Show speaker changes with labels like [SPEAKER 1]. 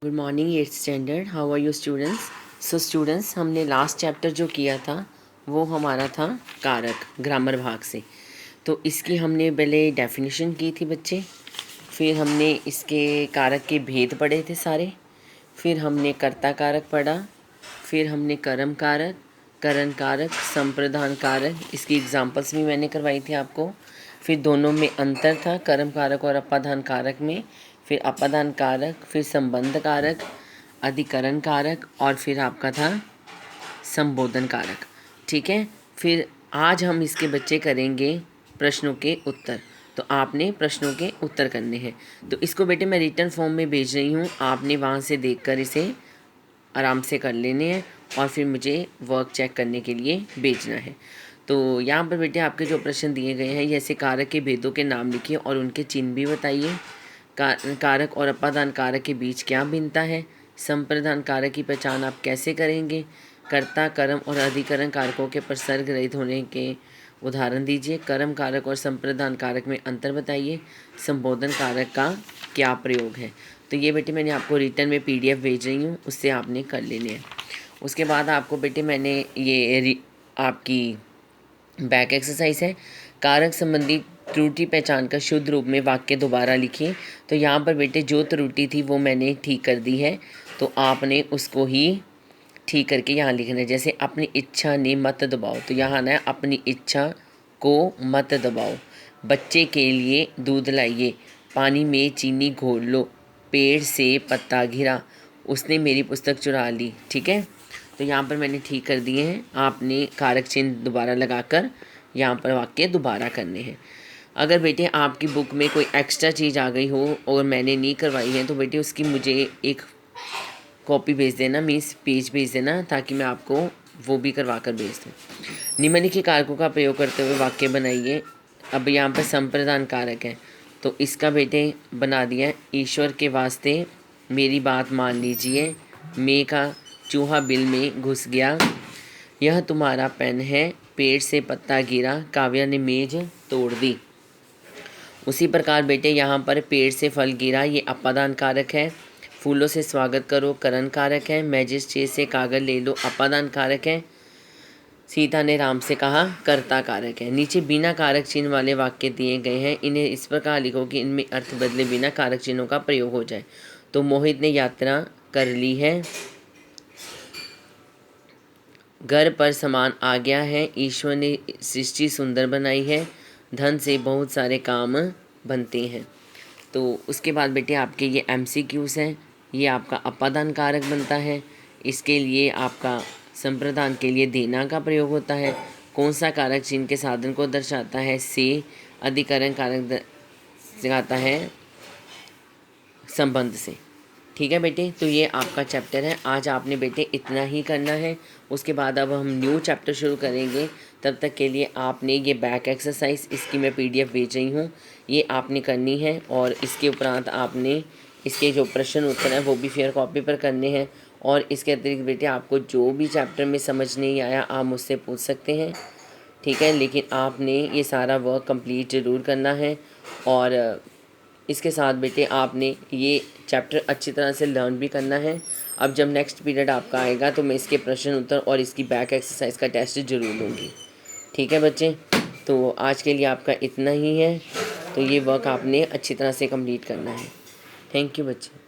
[SPEAKER 1] Good morning eighth standard. How are you students? So students, हमने last chapter जो किया था वो हमारा था कारक, ग्रामर भाग से। तो इसकी हमने पहले डेफिनेशन की थी बच्चे, फिर हमने इसके कारक के भेद पढ़े थे सारे, फिर हमने कर्ता कारक पढ़ा, फिर हमने कर्म कारक, करण कारक, संप्रदान कारक, इसकी एग्जांपल्स भी मैंने करवाई थी आपको। फिर दोनों में अंतर था, कर्म कारक और अपादान कारक में। फिर अपादान कारक, फिर संबंध कारक, अधिकरण कारक, और फिर आपका था संबोधन कारक। ठीक है। फिर आज हम इसके बच्चे करेंगे प्रश्नों के उत्तर। तो आपने प्रश्नों के उत्तर करने हैं। तो इसको बेटे मैं रिटर्न फॉर्म में भेज रही हूँ, आपने वहाँ से देखकर इसे आराम से कर लेने हैं और फिर मुझे वर्क चेक करने के लिए भेजना है। तो यहाँ पर बेटे आपके जो प्रश्न दिए गए हैं, जैसे कारक के भेदों के नाम लिखिए और उनके चिन्ह भी बताइए। कारक और अपादान कारक के बीच क्या भिन्नता है? संप्रदान कारक की पहचान आप कैसे करेंगे? कर्ता, कर्म और अधिकरण कारकों के प्रसर्ग रहित होने के उदाहरण दीजिए। कर्म कारक और संप्रदान कारक में अंतर बताइए। संबोधन कारक का क्या प्रयोग है? तो ये बेटे मैंने आपको रिटर्न में PDF भेज रही हूँ, उससे आपने कर लेने हैं। उसके बाद आपको बेटे मैंने ये आपकी बैक एक्सरसाइज है, कारक संबंधी त्रुटि पहचान का शुद्ध रूप में वाक्य दोबारा लिखिए। तो यहाँ पर बेटे जो त्रुटि थी वो मैंने ठीक कर दी है, तो आपने उसको ही ठीक करके यहाँ लिखना है। जैसे अपनी इच्छा ने मत दबाओ, तो यहाँ आना है अपनी इच्छा को मत दबाओ। बच्चे के लिए दूध लाइए, पानी में चीनी घोल लो, पेड़ से पत्ता गिरा, उसने मेरी पुस्तक चुरा ली। ठीक है। तो यहाँ पर मैंने ठीक कर दिए हैं, आपने कारक चिन्ह दोबारा लगाकर यहाँ पर वाक्य दोबारा करने हैं। अगर बेटे आपकी बुक में कोई एक्स्ट्रा चीज़ आ गई हो और मैंने नहीं करवाई है, तो बेटे उसकी मुझे एक कॉपी भेज देना, मीन्स पेज भेज देना, ताकि मैं आपको वो भी करवा कर भेज दूँ। निम्नलिखित कारकों का प्रयोग करते हुए वाक्य बनाइए। अब यहाँ पर संप्रदान कारक है, तो इसका बेटे बना दिया, ईश्वर के वास्ते मेरी बात मान लीजिए, मैं का चूहा बिल में घुस गया, यह तुम्हारा पेन है, पेड़ से पत्ता गिरा, काव्या ने मेज तोड़ दी। उसी प्रकार बेटे यहाँ पर पेड़ से फल गिरा, ये अपादान कारक है। फूलों से स्वागत करो, करण कारक है। मैजिस्ट्रेट से कागज ले लो, अपादान कारक है। सीता ने राम से कहा, कर्ता कारक है। नीचे बिना कारक चिन्ह वाले वाक्य दिए गए हैं, इन्हें इस प्रकार लिखो कि इनमें अर्थ बदले बिना कारक चिन्हों का प्रयोग हो जाए। तो मोहित ने यात्रा कर ली है, घर पर सामान आ गया है, ईश्वर ने सृष्टि सुंदर बनाई है, धन से बहुत सारे काम बनते हैं। तो उसके बाद बेटे आपके ये MCQs हैं, ये आपका अपादान कारक बनता है। इसके लिए आपका संप्रदान के लिए देना का प्रयोग होता है। कौन सा कारक चिन्ह के साधन को दर्शाता है? से। अधिकरण कारक दर्शाता है संबंध से। ठीक है बेटे, तो ये आपका चैप्टर है। आज आपने बेटे इतना ही करना है। उसके बाद अब हम न्यू चैप्टर शुरू करेंगे। तब तक के लिए आपने ये बैक एक्सरसाइज, इसकी मैं PDF भेज रही हूँ, ये आपने करनी है। और इसके उपरांत आपने इसके जो प्रश्न उत्तर हैं वो भी फेयर कॉपी पर करने हैं। और इसके अतिरिक्त बेटे आपको जो भी चैप्टर में समझ नहीं आया आप मुझसे पूछ सकते हैं। ठीक है, लेकिन आपने ये सारा वर्क कंप्लीट ज़रूर करना है। और इसके साथ बेटे आपने ये चैप्टर अच्छी तरह से लर्न भी करना है। अब जब नेक्स्ट पीरियड आपका आएगा तो मैं इसके प्रश्न उत्तर और इसकी बैक एक्सरसाइज का टेस्ट ज़रूर लूँगी। ठीक है बच्चे, तो आज के लिए आपका इतना ही है। तो ये वर्क आपने अच्छी तरह से कंप्लीट करना है। थैंक यू बच्चे।